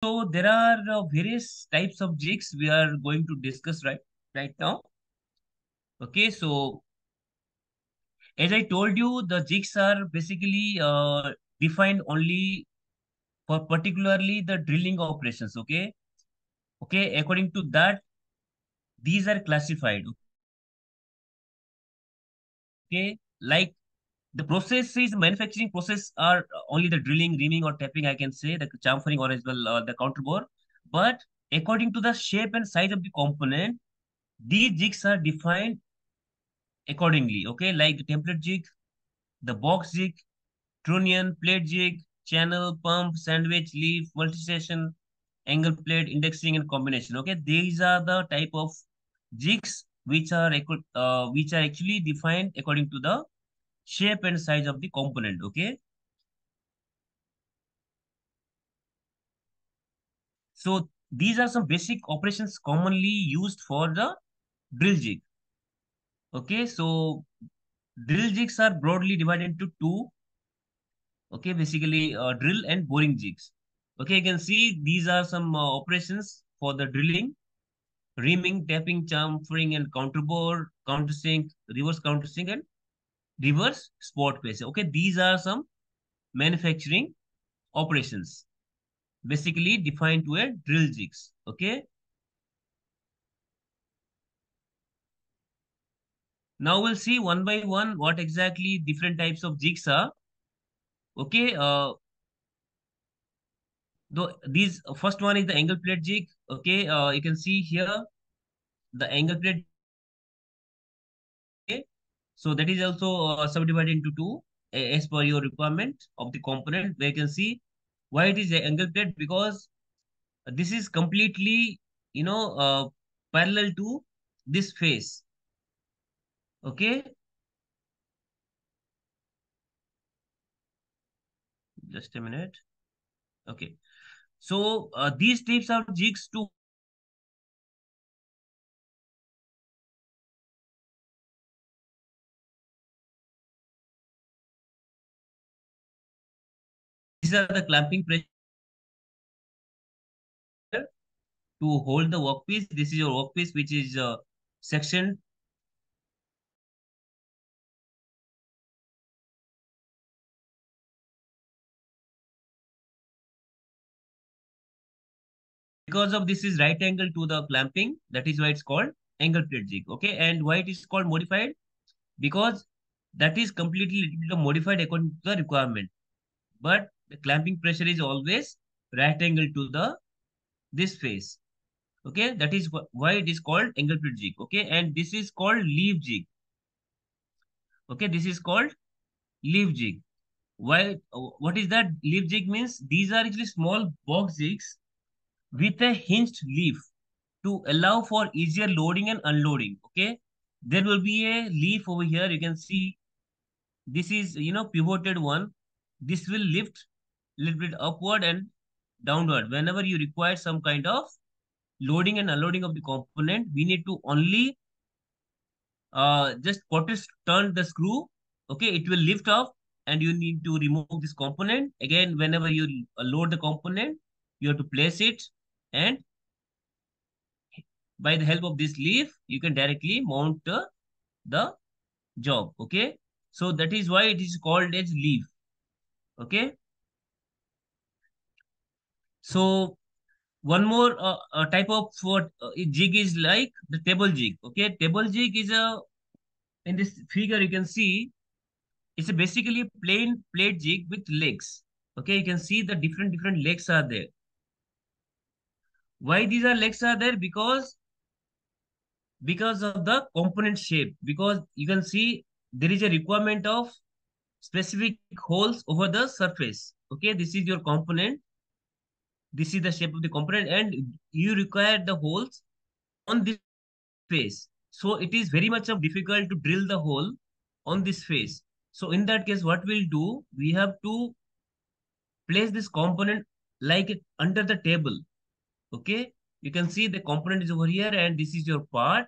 So there are various types of jigs we are going to discuss right now. Okay, so as I told you, the jigs are basically defined only for particularly the drilling operations. Okay. According to that, these are classified. Okay, like the process is manufacturing process are only the drilling, reaming, or tapping. I can say the chamfering or as well the counterbore. But according to the shape and size of the component, these jigs are defined accordingly. Okay, like the template jig, the box jig, trunnion, plate jig, channel, pump, sandwich, leaf, multi-station, angle plate, indexing, and combination. Okay, these are the type of jigs which are actually defined according to the shape and size of the component. Okay, so these are some basic operations commonly used for the drill jig. Okay, so drill jigs are broadly divided into two. Okay, basically drill and boring jigs. Okay, you can see these are some operations for the drilling, reaming, tapping, chamfering, and counterbore, countersink, reverse countersink, and reverse spot pace. Okay, these are some manufacturing operations basically defined to a drill jigs. Okay, now we'll see one by one what exactly different types of jigs are. Okay, though these first one is the angle plate jig. Okay, you can see here the angle plate. Okay, so that is also subdivided into two as per your requirement of the component. Where you can see why it is a angle plate, because this is completely parallel to this face. Okay, just a minute. Okay, so these types of jigs to these are the clamping pressure to hold the workpiece. This is your workpiece, which is sectioned. Because of this is right angle to the clamping, that is why it's called angle plate jig. Okay, and why it is called modified? Because that is completely little bit modified according to the requirement. But the clamping pressure is always right angle to the this face. Okay, that is why it is called angle plate jig. Okay, and this is called leaf jig. Okay, this is called leaf jig. Why? What is that? Leaf jig means these are actually small box jigs with a hinged leaf to allow for easier loading and unloading. Okay, there will be a leaf over here. You can see this is pivoted one. This will lift a little bit upward and downward. Whenever you require some kind of loading and unloading of the component, we need to only just quarters turn the screw. Okay, it will lift off and you need to remove this component. Again, whenever you load the component, you have to place it, and by the help of this leaf, you can directly mount the job. Okay, so that is why it is called as leaf. Okay, so one more type of jig is like the table jig. Okay, table jig is a, in this figure you can see, it's a basically plain plate jig with legs. Okay, you can see the different legs are there. Why these are legs are there? Because of the component shape. Because you can see there is a requirement of specific holes over the surface. Okay, this is your component. This is the shape of the component, and you require the holes on this face. So it is very much of difficult to drill the hole on this face. So in that case, what we'll do, we have to place this component like it under the table. Okay, you can see the component is over here, and this is your part,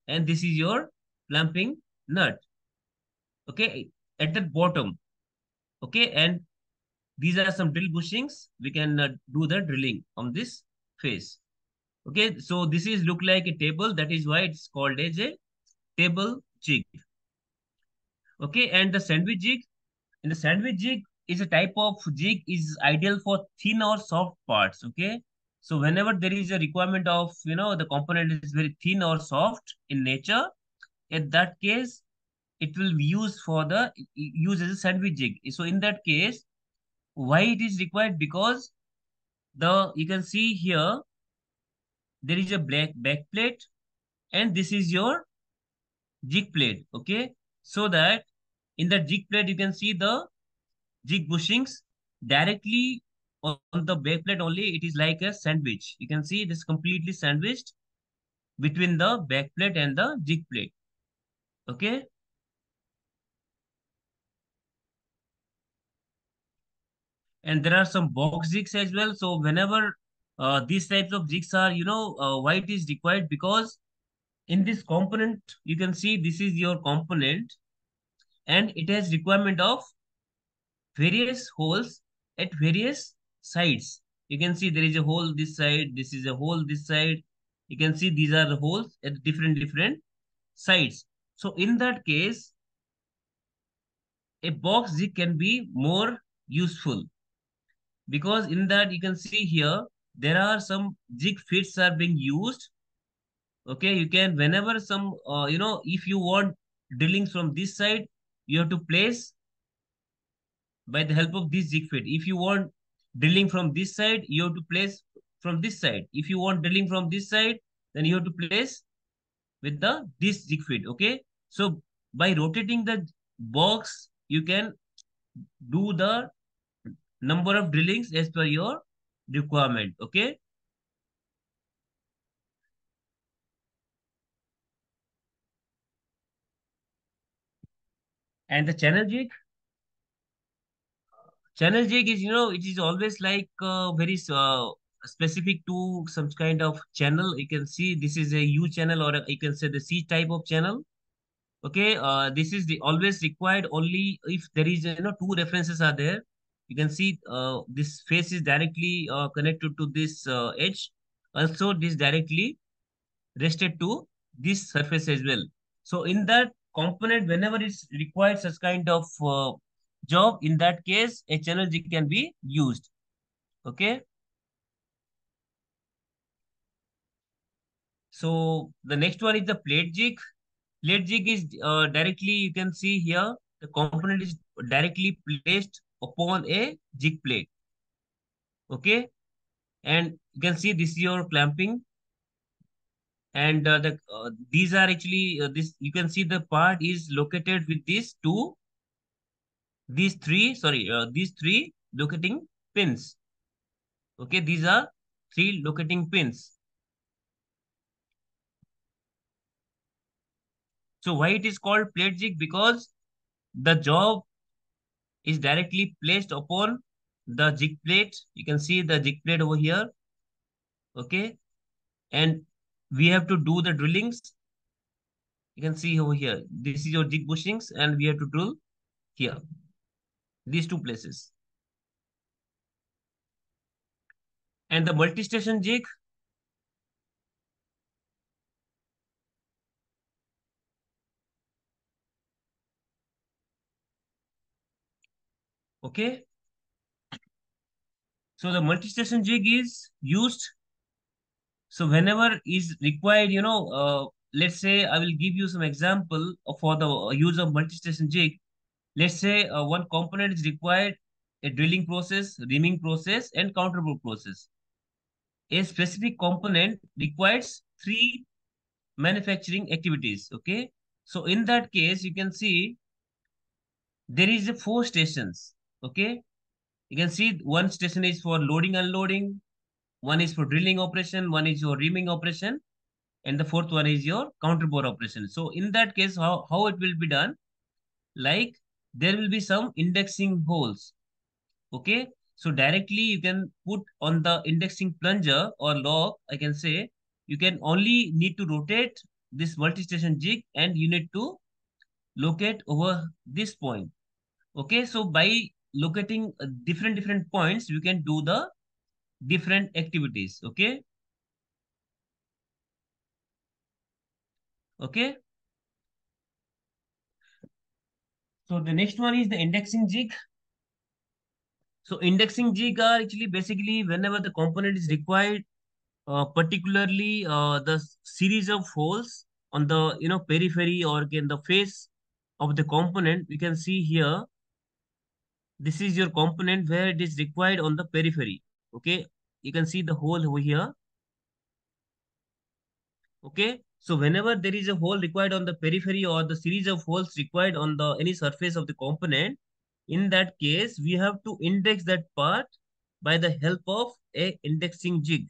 and this is your clamping nut. Okay, at the bottom. Okay, and these are some drill bushings. We can do the drilling on this face. Okay, so this is look like a table. That is why it's called as a table jig. Okay, and the sandwich jig. In the sandwich jig is a type of jig is ideal for thin or soft parts. Okay, so whenever there is a requirement of the component is very thin or soft in nature, in that case it will be used for the use as a sandwich jig. So in that case, why it is required? Because the you can see here there is a black back plate and this is your jig plate. Okay, so that in the jig plate you can see the jig bushings directly on the back plate only. It is like a sandwich. You can see it is completely sandwiched between the back plate and the jig plate. Okay, and there are some box jigs as well. So whenever these types of jigs are, why it is required? Because in this component you can see this is your component and it has requirement of various holes at various sides. You can see there is a hole this side, this is a hole this side. You can see these are the holes at different sides. So in that case, a box jig can be more useful because in that you can see here there are some jig fits are being used. Okay, you can whenever some if you want drillings from this side, you have to place by the help of this jig fit. If you want drilling from this side, you have to place from this side. If you want drilling from this side, then you have to place with the this jig fit. Okay, so by rotating the box, you can do the number of drillings as per your requirement. Okay, and the channel jig is it is always like very specific to some kind of channel. You can see this is a U channel or you can say the C type of channel. Okay, this is the always required only if there is two references are there. You can see this face is directly connected to this edge. Also, this directly rested to this surface as well. So in that component, whenever it's required such kind of job, in that case, a channel jig can be used. Okay. So the next one is the plate jig. Plate jig is directly, you can see here, the component is directly placed upon a jig plate. Okay. And you can see this is your clamping. And these are actually, this you can see the part is located with these three locating pins. Okay. These are three locating pins. So why it is called plate jig? Because the job is directly placed upon the jig plate. You can see the jig plate over here. Okay. And we have to do the drillings. You can see over here. This is your jig bushings and we have to drill here. These two places. And the multi-station jig. Okay. So the multi-station jig is used. So whenever is required, let's say I will give you some example for the use of multi-station jig. Let's say one component is required a drilling process, reaming process, and counterbore process. A specific component requires three manufacturing activities. Okay, so in that case, you can see there is a four stations. Okay, you can see one station is for loading, unloading, one is for drilling operation, one is your reaming operation, and the fourth one is your counterbore operation. So in that case, how it will be done? Like there will be some indexing holes. Okay, so directly you can put on the indexing plunger or lock. I can say you can only need to rotate this multi-station jig and you need to locate over this point. Okay, so by locating different points, we can do the different activities. Okay. Okay. So the next one is the indexing jig. So indexing jig are actually basically whenever the component is required, particularly the series of holes on the periphery or in the face of the component. We can see here, this is your component where it is required on the periphery. Okay, you can see the hole over here. Okay, so whenever there is a hole required on the periphery or the series of holes required on the any surface of the component, in that case we have to index that part by the help of a indexing jig.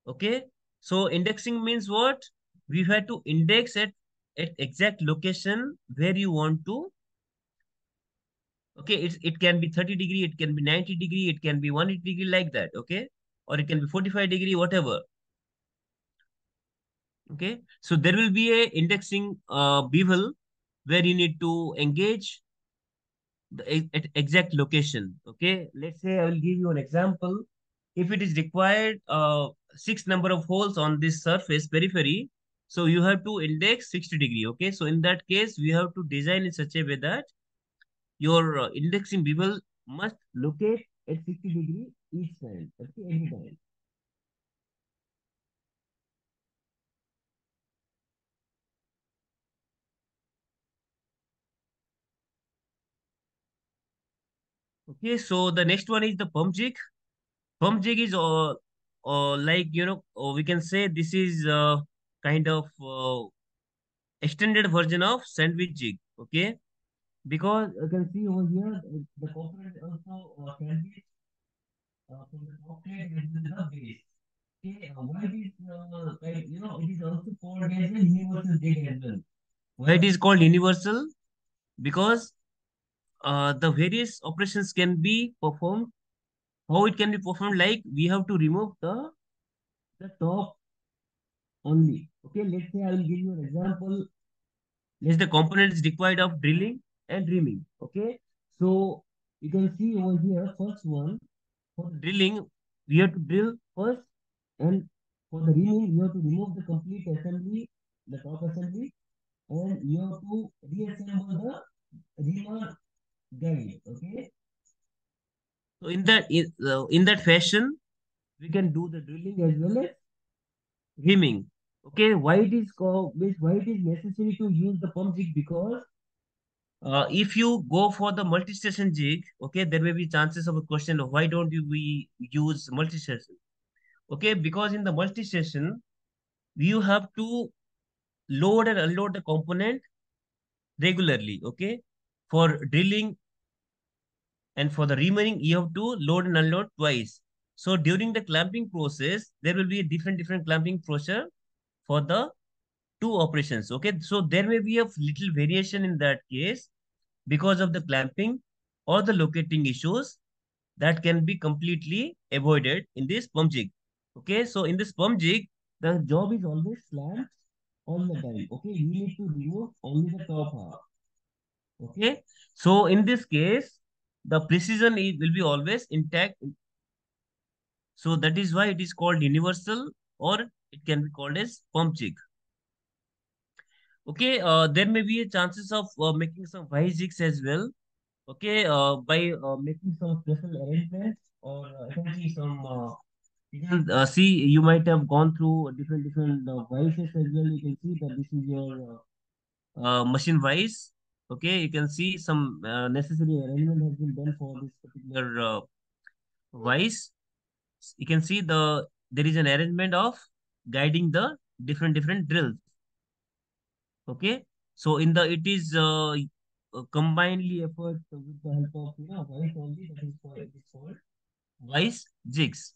Okay, so indexing means what? We have to index at exact location where you want to. Okay, it can be 30 degree, it can be 90 degree, it can be 180 degree, like that. Okay, or it can be 45 degree, whatever. Okay, so there will be a indexing bevel where you need to engage at exact location. Okay, let's say I will give you an example. If it is required six number of holes on this surface periphery, so you have to index 60 degree. Okay, so in that case we have to design in such a way that your indexing bevel must locate at 60 degree each time. Okay, every time. Okay, so the next one is the pump jig. Pump jig is like we can say this is kind of extended version of sandwich jig. Okay, because you can see over here the component also sandwich from the top plate with the base. Okay, why it is like it is also called as a universal jig as well. Why it is called universal? Because the various operations can be performed. How it can be performed? Like we have to remove the top only. Okay, let's say I will give you an example. Let's the component is required of drilling and reaming. Okay, so you can see over here, first one for the drilling, we have to drill first, and for the reaming, you have to remove the complete assembly, the top assembly, and you have to reassemble the reamer guide. Okay, so in that fashion, we can do the drilling as well as reaming. Okay, why it is called, why it is necessary to use the pump jig? Because if you go for the multi-station jig, okay, there may be chances of a question of why don't you we use multi-station? Okay, because in the multi-station, you have to load and unload the component regularly. Okay, for drilling and for the reaming, you have to load and unload twice. So during the clamping process, there will be a different clamping procedure for the two operations. Okay, so there may be a little variation in that case because of the clamping or the locating issues that can be completely avoided in this pump jig. Okay, so in this pump jig, the job is always slammed on the die. Okay, you need to remove only the top half. Okay, so in this case, the precision will be always intact. So that is why it is called universal, or it can be called as pump jig. Okay, there may be a chances of making some Vise jigs as well. Okay, by making some special arrangements, or I can see some. You can see you might have gone through different vices as well. You can see that this is your machine vise. Okay, you can see some necessary arrangement has been done for this particular vise. You can see there is an arrangement of guiding the different drills. Okay, so in the it is combinedly effort with the help of vise only, that is called, it is called Vise jigs.